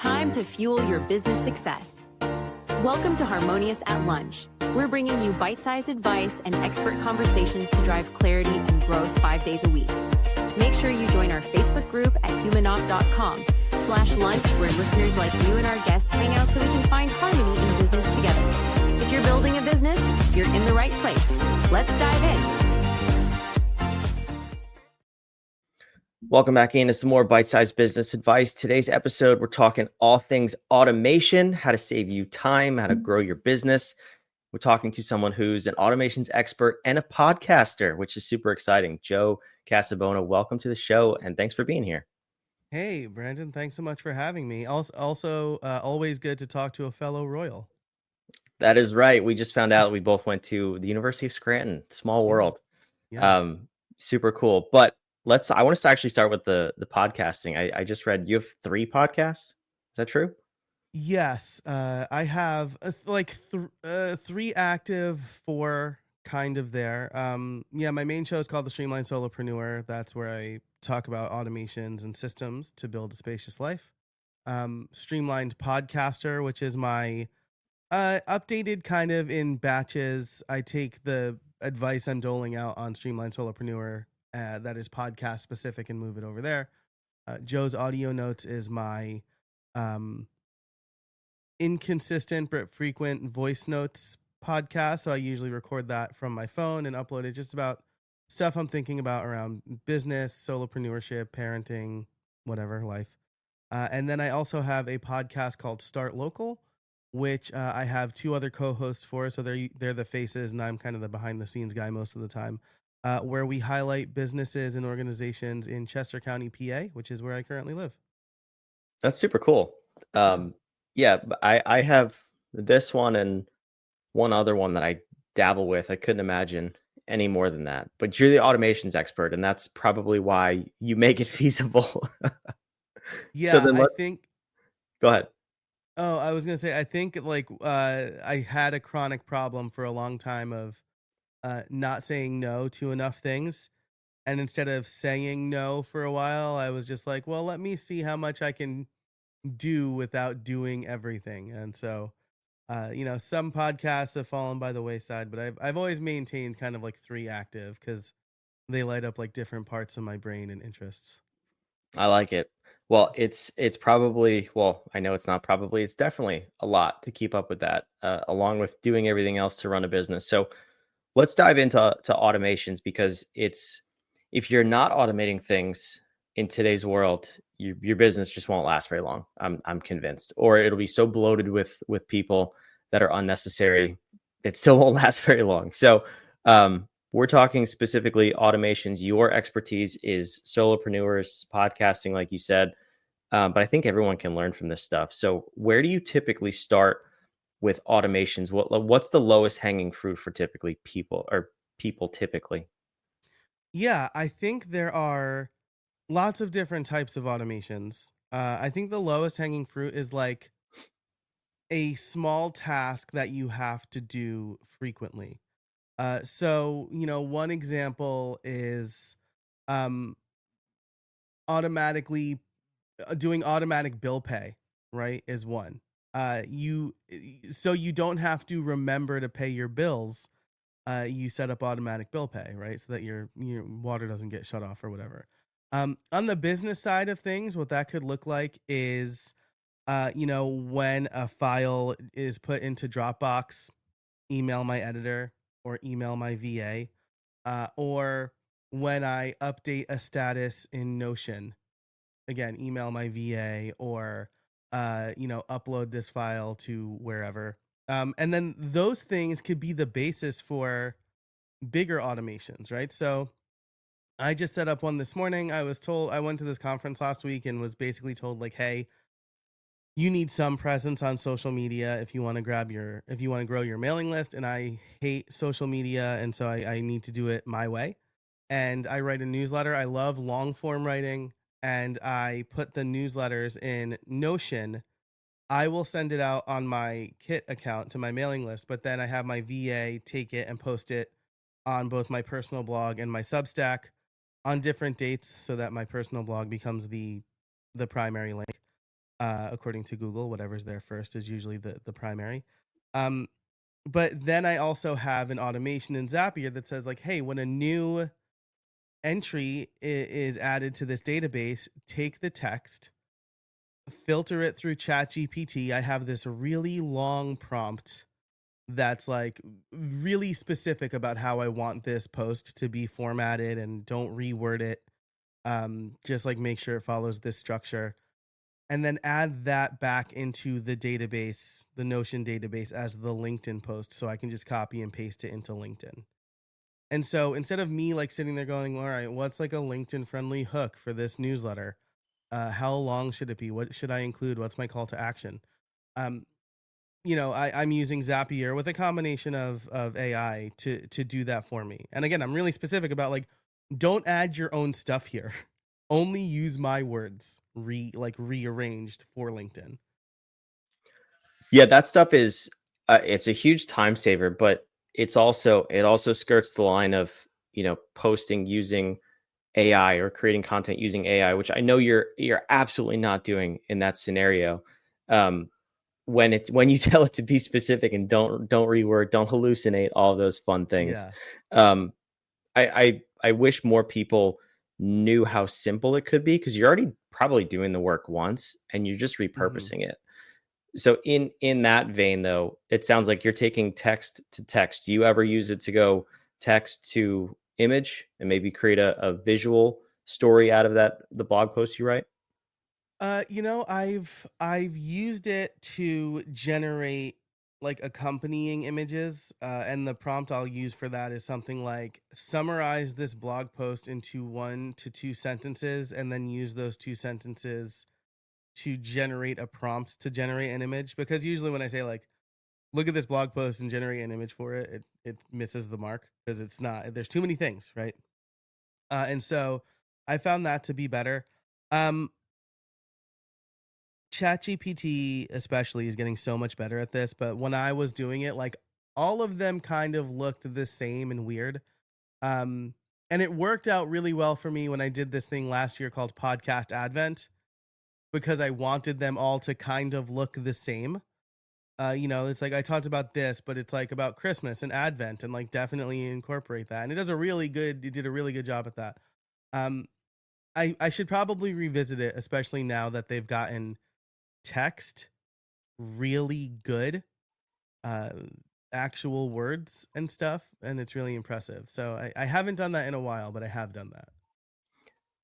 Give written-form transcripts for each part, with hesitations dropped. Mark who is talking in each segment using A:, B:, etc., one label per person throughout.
A: Time to fuel your business success. Welcome to Harmonious at Lunch. We're bringing you bite-sized advice and expert conversations to drive clarity and growth 5 days a week. Make sure you join our Facebook group at humanopt.com/lunch, where listeners like you and our guests hang out so we can find harmony in business together. If you're building a business, you're in the right place. Let's dive in.
B: Welcome back into some more bite-sized business advice. Today's episode, we're talking all things automation, how to save you time, how to grow your business. We're talking to someone who's an automations expert and a podcaster, which is super exciting. Joe Casabona, welcome to the show, and thanks for being here.
C: Hey, Brandon, thanks so much for having me. Also, always good to talk to a fellow Royal.
B: That is right. We just found out we both went to the University of Scranton. Small world.
C: Yes.
B: Super cool. But I want to actually start with the podcasting. I just read you have 3 podcasts. Is that true?
C: Yes. I have 3 active, 4 kind of there. My main show is called The Streamlined Solopreneur. That's where I talk about automations and systems to build a spacious life. Streamlined Podcaster, which is my updated kind of in batches. I take the advice I'm doling out on Streamlined Solopreneur that is podcast specific and move it over there. Joe's Audio Notes is my inconsistent but frequent voice notes podcast. So I usually record that from my phone and upload it, just about stuff I'm thinking about around business, solopreneurship, parenting, whatever, life. And then I also have a podcast called Start Local, which I have 2 other co-hosts for. So they're the faces, and I'm kind of the behind the scenes guy most of the time. Where we highlight businesses and organizations in Chester County, PA, which is where I currently live.
B: That's super cool. I have this one and one other one that I dabble with. I couldn't imagine any more than that. But you're the automations expert, and that's probably why you make it feasible.
C: Yeah,
B: So then
C: I think.
B: Go ahead.
C: Oh, I was gonna say, I think I had a chronic problem for a long time of not saying no to enough things. And instead of saying no for a while, I was just like, well, let me see how much I can do without doing everything. And so, some podcasts have fallen by the wayside, but I've always maintained kind of like 3 active because they light up like different parts of my brain and interests.
B: I like it. Well, it's probably, well, I know it's not probably, it's definitely a lot to keep up with that, along with doing everything else to run a business. So let's dive into automations, because if you're not automating things in today's world, your business just won't last very long. I'm convinced, or it'll be so bloated with people that are unnecessary, it still won't last very long. So we're talking specifically automations. Your expertise is solopreneurs, podcasting, like you said, but I think everyone can learn from this stuff. So where do you typically start with automations? What's the lowest hanging fruit for people typically?
C: Yeah, I think there are lots of different types of automations. I think the lowest hanging fruit is like a small task that you have to do frequently. So, one example is um, automatically doing automatic bill pay, right? Is one. So you don't have to remember to pay your bills. You set up automatic bill pay, right? So that your water doesn't get shut off or whatever. On the business side of things, what that could look like is, when a file is put into Dropbox, email my editor or email my VA, or when I update a status in Notion, again, email my VA or, upload this file to wherever. And then those things could be the basis for bigger automations, right? So I just set up one this morning. I went to this conference last week and was basically told, like, hey, you need some presence on social media if you want to grow your mailing list. And I hate social media. And so I need to do it my way. And I write a newsletter. I love long form writing, and I put the newsletters in Notion. I will send it out on my Kit account to my mailing list, but then I have my VA take it and post it on both my personal blog and my Substack on different dates so that my personal blog becomes the primary link. according to Google. Whatever's there first is usually the primary. Um, but then I also have an automation in Zapier that says like, hey, when a new entry is added to this database, take the text, filter it through ChatGPT. I have this really long prompt that's like really specific about how I want this post to be formatted, and don't reword it. Just like make sure it follows this structure, and then add that back into the database, the Notion database, as the LinkedIn post, so I can just copy and paste it into LinkedIn. And so instead of me like sitting there going, all right, what's like a LinkedIn friendly hook for this newsletter? How long should it be? What should I include? What's my call to action? Um, I'm using Zapier with a combination of AI to do that for me. And again, I'm really specific about like, don't add your own stuff here. Only use my words rearranged for LinkedIn.
B: Yeah, that stuff is it's a huge time saver, but it also skirts the line of, posting using AI or creating content using AI, which I know you're absolutely not doing in that scenario. When you tell it to be specific and don't reword, don't hallucinate, all of those fun things.
C: Yeah.
B: Um, I wish more people knew how simple it could be, because you're already probably doing the work once and you're just repurposing it. So in that vein, though, it sounds like you're taking text to text. Do you ever use it to go text to image and maybe create a visual story out of the blog post you write?
C: I've used it to generate like accompanying images, and the prompt I'll use for that is something like summarize this blog post into 1 to 2 sentences, and then use those 2 sentences to generate a prompt to generate an image. Because usually when I say like, look at this blog post and generate an image for it, it misses the mark because it's not. There's too many things, right? And so I found that to be better. Um, ChatGPT especially is getting so much better at this, but when I was doing it, like all of them kind of looked the same and weird. And it worked out really well for me when I did this thing last year called Podcast Advent, because I wanted them all to kind of look the same. It's like I talked about this, but it's like about Christmas and Advent, and like definitely incorporate that. And it did a really good job at that. Um, I should probably revisit it, especially now that they've gotten text really good, uh actual words and stuff, and it's really impressive. So I haven't done that in a while, but I have done that.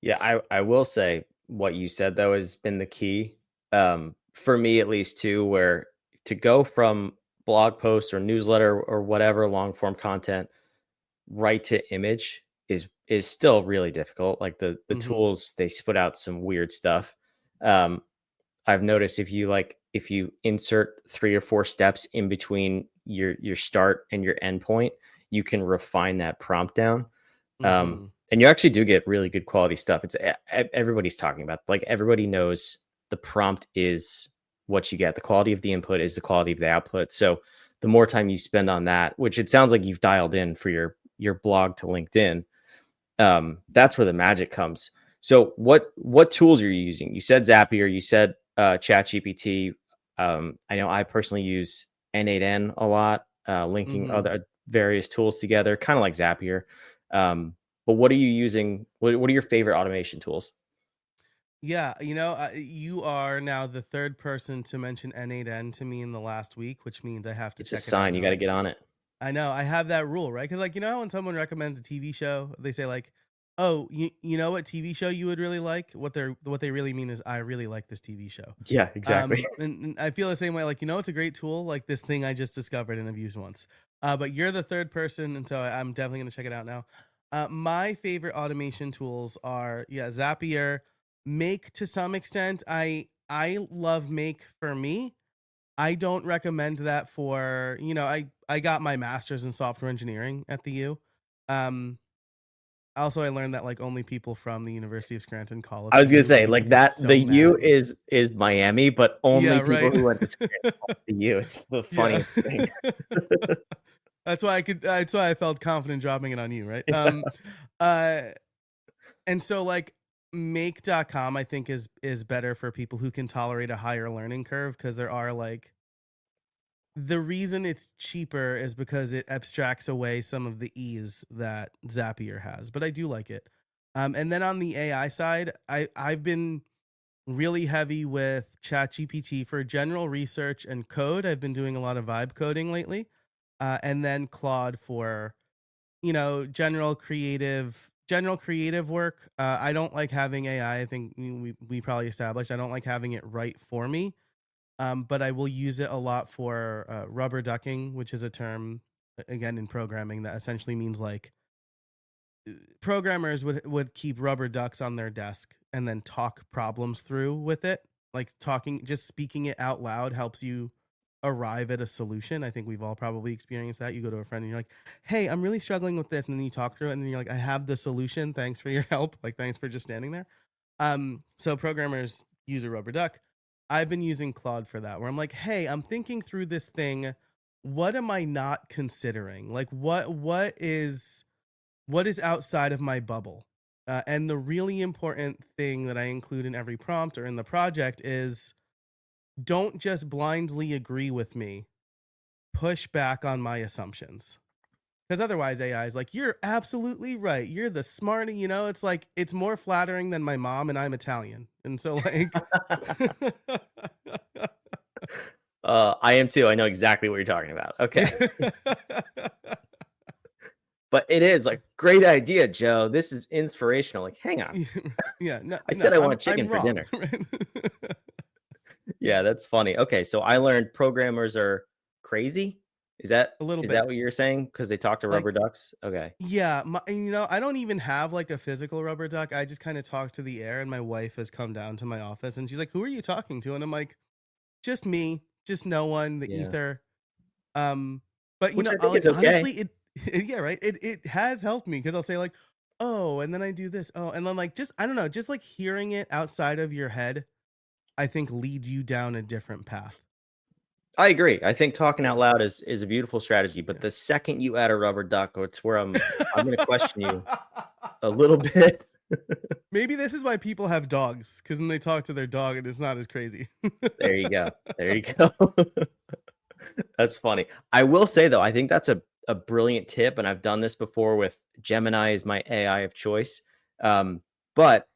B: Yeah, I will say what you said though has been the key, for me at least too, where to go from blog post or newsletter or whatever long form content right to image is still really difficult. Like the
C: Hmm.
B: tools, they spit out some weird stuff. Um, I've noticed if you insert 3 or 4 steps in between your start and your end point, you can refine that prompt down.
C: Hmm.
B: And you actually do get really good quality stuff. Everybody's talking about, like, everybody knows the prompt is what you get. The quality of the input is the quality of the output. So the more time you spend on that, which it sounds like you've dialed in for your blog to LinkedIn, that's where the magic comes. So what tools are you using? You said Zapier, you said ChatGPT. I know I personally use N8N a lot, linking
C: Hmm.
B: other various tools together, kind of like Zapier. But what are you using? What are your favorite automation tools?
C: Yeah, you are now the third person to mention N8N to me in the last week, which means I have to
B: It's a
C: check it out
B: sign. You
C: now.
B: got to
C: I
B: get on it.
C: I know I have that rule, right? Because like how when someone recommends a TV show, they say like, "Oh, you know what TV show you would really like?" What they really mean is, "I really like this TV show."
B: Yeah, exactly.
C: And I feel the same way. Like it's a great tool, like this thing I just discovered and have used once. But you're the third person, and so I'm definitely gonna check it out now. My favorite automation tools are Zapier, Make to some extent. I love Make for me. I don't recommend that for, I got my master's in software engineering at the U. Um, Also, I learned that like only people from the University of Scranton call it
B: I
C: the
B: was gonna
C: U, and
B: say,
C: people
B: like,
C: get
B: that the
C: so
B: U
C: mad.
B: is Miami, but only
C: Yeah,
B: people
C: right.
B: who went to school call it the U. It's the
C: Yeah.
B: funniest thing.
C: That's why I felt confident dropping it on you, right? Uh, and so like make.com I think is better for people who can tolerate a higher learning curve, because there are like, the reason it's cheaper is because it abstracts away some of the ease that Zapier has, but I do like it. And then on the AI side, I've been really heavy with ChatGPT for general research and code. I've been doing a lot of vibe coding lately, and then Claude for general creative work. I don't like having AI. I think we probably established I don't like having it write for me. But I will use it a lot for rubber ducking, which is a term again in programming that essentially means like programmers would keep rubber ducks on their desk and then talk problems through with it. Like just speaking it out loud helps you arrive at a solution. I think we've all probably experienced that. You go to a friend and you're like, "Hey, I'm really struggling with this," and then you talk through it, and then you're like, "I have the solution. Thanks for your help. Like, thanks for just standing there." So programmers use a rubber duck. I've been using Claude for that, where I'm like, "Hey, I'm thinking through this thing. What am I not considering? Like, what is outside of my bubble?" And the really important thing that I include in every prompt or in the project is, don't just blindly agree with me. Push back on my assumptions. Because otherwise AI is like, "You're absolutely right. You're the smart," it's like, it's more flattering than my mom, and I'm Italian. And so like
B: I am too. I know exactly what you're talking about. Okay. But it is like, great idea, Joe. This is inspirational. Like, hang on.
C: Yeah, no,
B: I said I want chicken
C: I'm
B: for
C: wrong,
B: dinner.
C: right?
B: Yeah, that's funny. Okay, so I learned programmers are crazy. Is that
C: A little
B: is
C: bit.
B: that what you're saying? Because they talk to rubber
C: Like,
B: ducks? Okay.
C: yeah, I don't even have like a physical rubber duck. I just kind of talk to the air, and my wife has come down to my office and she's like, "Who are you talking to?" And I'm like, "Just me, just no one, the
B: Yeah.
C: ether." But
B: Which I think
C: like,
B: is okay.
C: honestly, yeah, right. It has helped me, because I'll say like, "Oh," and then I do this. Oh, and then like, just I don't know, just like hearing it outside of your head, I think leads you down a different path.
B: I agree. I think talking out
C: Yeah.
B: loud is a beautiful strategy, but
C: Yeah.
B: the second you add a rubber duck, it's where I'm gonna question you a little bit.
C: Maybe this is why people have dogs, because then they talk to their dog and it's not as crazy.
B: There you go. There you go. That's funny. I will say though, I think that's a brilliant tip, and I've done this before with Gemini is my AI of choice. But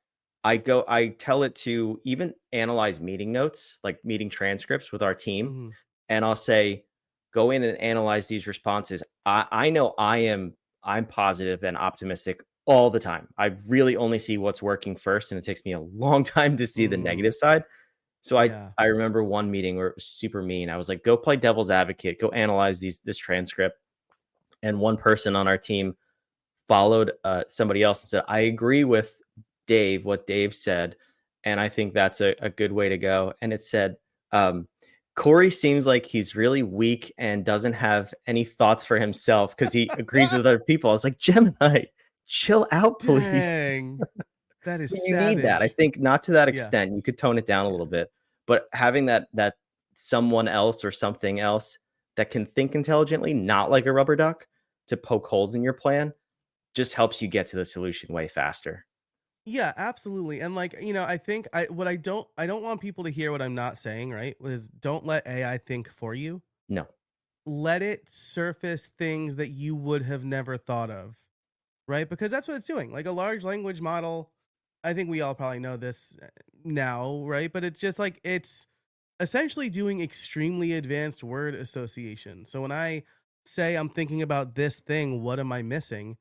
B: I tell it to even analyze meeting notes, like meeting transcripts with our team,
C: Mhm.
B: and I'll say, go in and analyze these responses. I know I'm positive and optimistic all the time. I really only see what's working first, and it takes me a long time to see the
C: Mm,
B: negative side. So
C: yeah.
B: I remember one meeting where it was super mean. I was like, go play devil's advocate, go analyze this transcript. And one person on our team followed somebody else and said, I agree with Dave, what Dave said. And I think that's a good way to go. And it said, Corey seems like he's really weak and doesn't have any thoughts for himself because he agrees with other people. I was like, Gemini, chill out, please.
C: Dang. That is
B: You need that. I
C: savage.
B: think not to that
C: Yeah.
B: extent. You could tone it down a
C: Yeah.
B: little bit, but having that someone else or something else that can think intelligently, not like a rubber duck, to poke holes in your plan, just helps you get to the solution way faster.
C: Yeah, absolutely. And like, I think I don't want people to hear what I'm not saying, right? Is don't let AI think for you.
B: No.
C: Let it surface things that you would have never thought of, right? Because that's what it's doing. Like a large language model, I think we all probably know this now, right? But it's just like it's essentially doing extremely advanced word association. So when I say I'm thinking about this thing, what am I missing?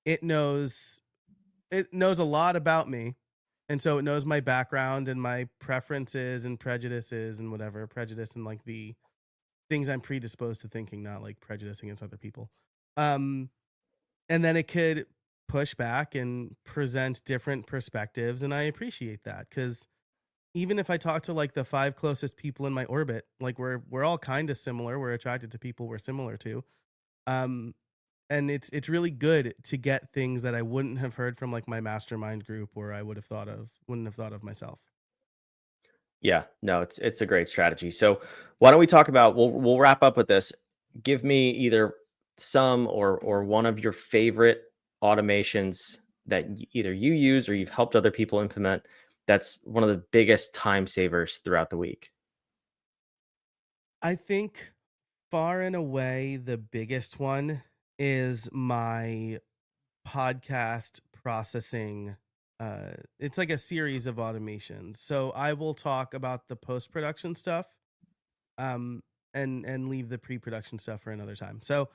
C: It knows a lot about me. And so it knows my background and my preferences and prejudices and whatever, prejudice and like the things I'm predisposed to thinking, not like prejudice against other people. Um and then it could push back and present different perspectives, and I appreciate that, cuz even if I talk to like the 5 closest people in my orbit, like we're all kind of similar, we're attracted to people we're similar to. Um and it's really good to get things that I wouldn't have heard from like my mastermind group, or I wouldn't have thought of myself.
B: Yeah, no, it's a great strategy. So why don't we talk about we'll wrap up with this. Give me either some or one of your favorite automations that either you use or you've helped other people implement that's one of the biggest time savers throughout the week?
C: I think far and away the biggest one is my podcast processing. It's like a series of automations. So I will talk about the post-production stuff, and leave the pre-production stuff for another time. So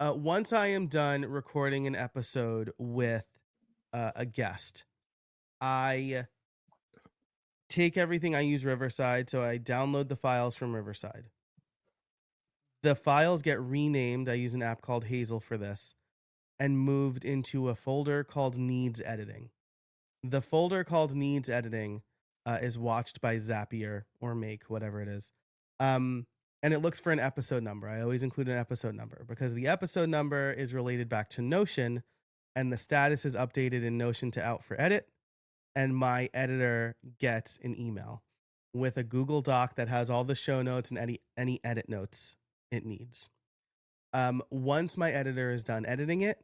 C: once I am done recording an episode with a guest, I take everything. I use Riverside, so I download the files from Riverside. The files get renamed. I use an app called Hazel for this, and moved into a folder called Needs Editing. The folder called Needs Editing is watched by Zapier or Make, whatever it is. And it looks for an episode number. I always include an episode number because the episode number is related back to Notion, and the status is updated in Notion to out for edit. And my editor gets an email with a Google Doc that has all the show notes and any edit notes it needs. Once my editor is done editing it,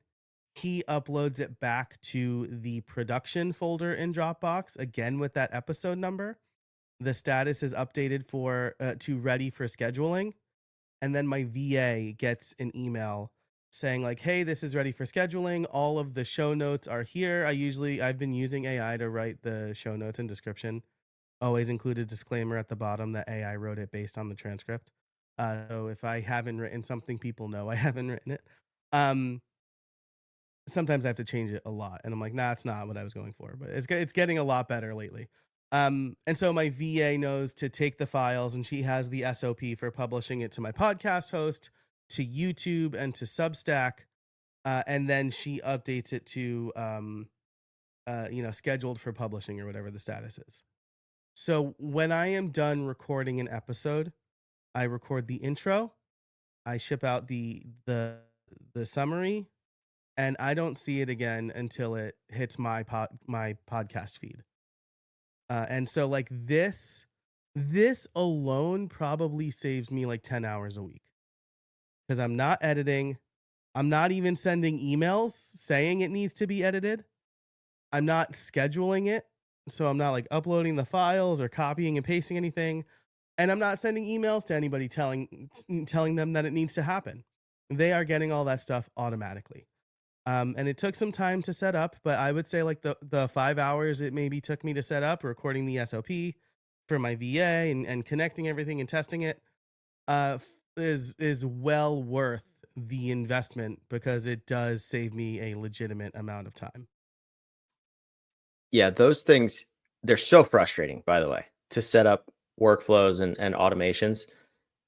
C: he uploads it back to the production folder in Dropbox, again with that episode number. The status is updated to ready for scheduling. And then my VA gets an email saying like, hey, this is ready for scheduling. All of the show notes are here. I've been using AI to write the show notes and description. Always include a disclaimer at the bottom that AI wrote it based on the transcript. So if I haven't written something, people know I haven't written it. Sometimes I have to change it a lot, and I'm like, nah, it's not what I was going for, but it's getting a lot better lately. And so my VA knows to take the files, and she has the SOP for publishing it to my podcast host, to YouTube, and to Substack, and then she updates it to scheduled for publishing or whatever the status is. So when I am done recording an episode, I record the intro, I ship out the summary, and I don't see it again until it hits my podcast feed. And so like this alone probably saves me like 10 hours a week because I'm not editing. I'm not even sending emails saying it needs to be edited. I'm not scheduling it. So I'm not like uploading the files or copying and pasting anything. And I'm not sending emails to anybody telling them that it needs to happen. They are getting all that stuff automatically. And it took some time to set up, but I would say like the 5 hours it maybe took me to set up, recording the SOP for my VA and connecting everything and testing it, is well worth the investment because it does save me a legitimate amount of time.
B: Yeah, those things, they're so frustrating, by the way, to set up workflows and automations,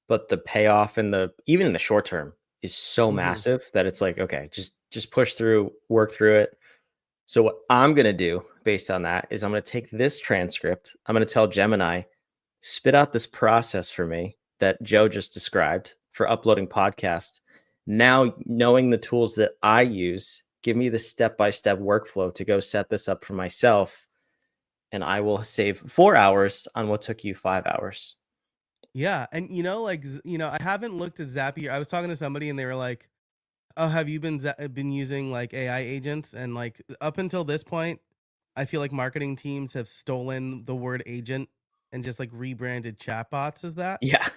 B: but the payoff even in the short term is so massive that it's like, okay, just push through, work through it. So what I'm going to do based on that is I'm going to take this transcript. I'm going to tell Gemini, spit out this process for me that Joe just described for uploading podcasts. Now, knowing the tools that I use, give me the step-by-step workflow to go set this up for myself. And I will save 4 hours on what took you 5 hours.
C: Yeah. And I haven't looked at Zapier. I was talking to somebody and they were like, oh, have you been using like AI agents? And like up until this point, I feel like marketing teams have stolen the word agent and just like rebranded chatbots as that.
B: Yeah.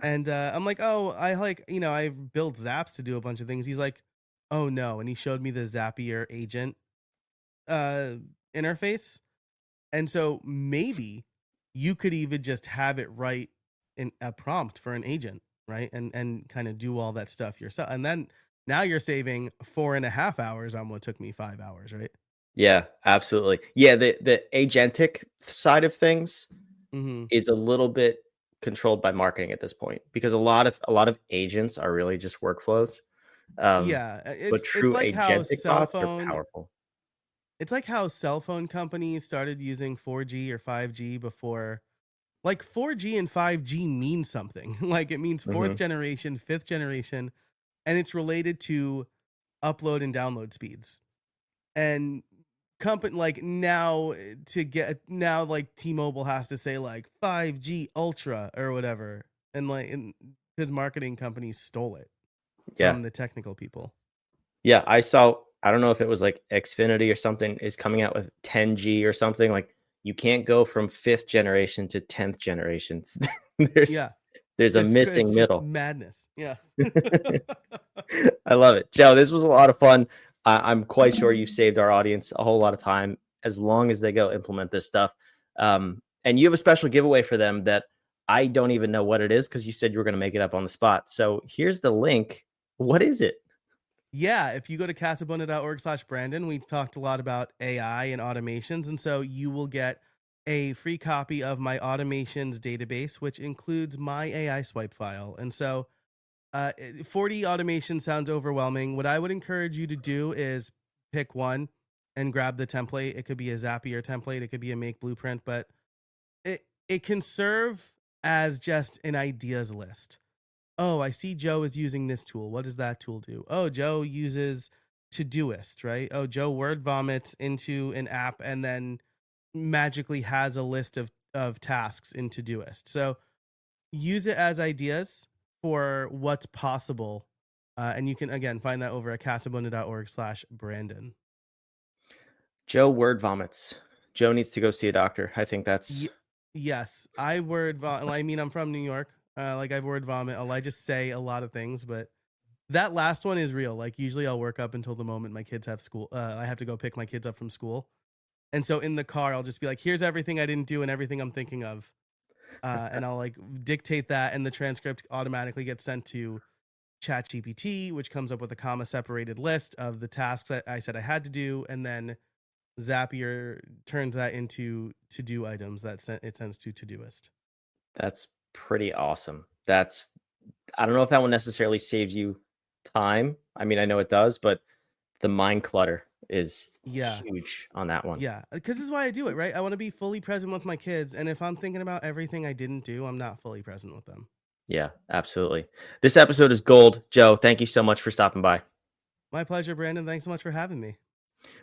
C: And I'm like, oh, I've built Zaps to do a bunch of things. He's like, oh no. And he showed me the Zapier agent interface. And so maybe you could even just have it write in a prompt for an agent, right? And kind of do all that stuff yourself. And then now you're saving 4.5 hours on what took me 5 hours, right?
B: Yeah, absolutely. Yeah, the agentic side of things is a little bit controlled by marketing at this point because a lot of agents are really just workflows.
C: Yeah,
B: but true
C: like how
B: agentic bots are powerful.
C: It's like how cell phone companies started using 4G or 5G before. Like 4G and 5G mean something. Like it means fourth generation, fifth generation, and it's related to upload and download speeds. And like T-Mobile has to say like 5G Ultra or whatever, and because marketing companies stole it from the technical people.
B: Yeah, I saw I don't know if it was like Xfinity or something is coming out with 10G or something. Like you can't go from 5th generation to 10th generations. there's
C: Yeah.
B: there's a
C: It's
B: missing
C: just
B: middle.
C: madness. Yeah.
B: I love it. Joe, this was a lot of fun. I'm quite sure you saved our audience a whole lot of time as long as they go implement this stuff. And you have a special giveaway for them that I don't even know what it is because you said you were going to make it up on the spot. So here's the link. What is it?
C: Yeah, if you go to casabona.org/Brandon, we've talked a lot about AI and automations. And so you will get a free copy of my automations database, which includes my AI swipe file. And so 40 automations sounds overwhelming. What I would encourage you to do is pick one and grab the template. It could be a Zapier template. It could be a Make Blueprint, but it can serve as just an ideas list. Oh, I see Joe is using this tool. What does that tool do? Oh, Joe uses Todoist, right? Oh, Joe word vomits into an app and then magically has a list of tasks in Todoist. So use it as ideas for what's possible. And you can, again, find that over at casabona.org/Brandon.
B: Joe word vomits. Joe needs to go see a doctor. I think that's...
C: Yes, I word vomit. I mean, I'm from New York. Like I've word vomit. I just say a lot of things, but that last one is real. Like usually I'll work up until the moment my kids have school. I have to go pick my kids up from school. And so in the car, I'll just be like, here's everything I didn't do and everything I'm thinking of. And I'll like dictate that, and the transcript automatically gets sent to ChatGPT, which comes up with a comma separated list of the tasks that I said I had to do. And then Zapier turns that into to-do items that it sends to Todoist.
B: That's pretty awesome. I don't know if that one necessarily saves you time. I mean, I know it does, but the mind clutter is huge on that one.
C: Yeah, because this is why I do it, right? I want to be fully present with my kids. And if I'm thinking about everything I didn't do, I'm not fully present with them.
B: Yeah, absolutely. This episode is gold. Joe, thank you so much for stopping by.
C: My pleasure, Brandon. Thanks so much for having me.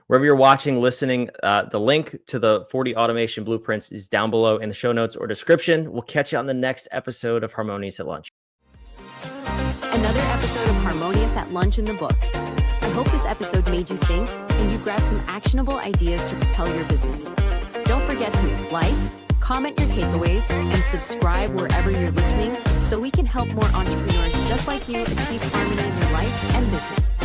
B: Wherever you're watching, listening, the link to the 40 automation blueprints is down below in the show notes or description. We'll catch you on the next episode of Harmonious at Lunch.
A: Another episode of Harmonious at Lunch in the books. I hope this episode made you think and you grabbed some actionable ideas to propel your business. Don't forget to like, comment your takeaways, and subscribe wherever you're listening so we can help more entrepreneurs just like you achieve harmony in their life and business.